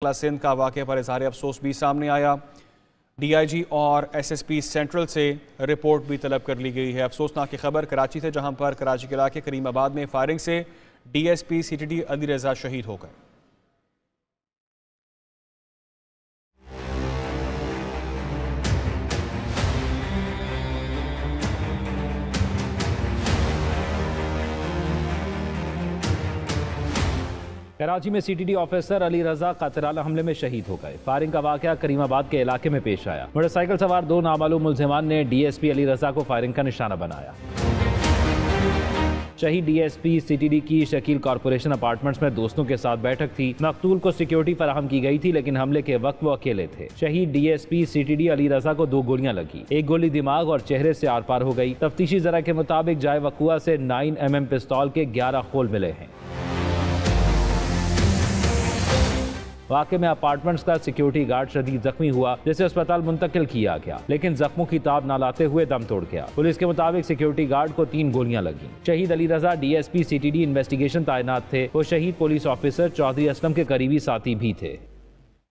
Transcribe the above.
सिंध का वाक़े पर इज़हार अफसोस भी सामने आया। डीआईजी और एसएसपी सेंट्रल से रिपोर्ट भी तलब कर ली गई है। अफसोसनाक खबर कराची से, जहां पर कराची के इलाके करीमाबाद में फायरिंग से डीएसपी सीटीडी अली रजा शहीद हो गए। कराची में सीटीडी ऑफिसर अली रजा कातिलाना हमले में शहीद हो गए। फायरिंग का वाकया करीमाबाद के इलाके में पेश आया। मोटरसाइकिल सवार दो नामालूम मुलजिमान ने डीएसपी अली रजा को फायरिंग का निशाना बनाया। शहीद डीएसपी सीटीडी की शकील कॉरपोरेशन अपार्टमेंट्स में दोस्तों के साथ बैठक थी। मकतूल को सिक्योरिटी फराहम की गई थी, लेकिन हमले के वक्त वो अकेले थे। शहीद डीएसपी सीटीडी अली रजा को 2 गोलियां लगी। एक गोली दिमाग और चेहरे से आर पार हो गई। तफ्तीशी जरा के मुताबिक जाए वकुआ से 9mm पिस्तौल के 11 खोल मिले हैं। वाक़े में अपार्टमेंट्स का सिक्योरिटी गार्ड शदीद जख्मी हुआ, जिसे अस्पताल मुंतकिल किया गया, लेकिन जख्मों की ताब न लाते हुए दम तोड़ गया। पुलिस के मुताबिक सिक्योरिटी गार्ड को 3 गोलियां लगी। शहीद अली रजा डीएसपी सीटीडी इन्वेस्टिगेशन तैनात थे। वो शहीद पुलिस ऑफिसर चौधरी असलम के करीबी साथी भी थे।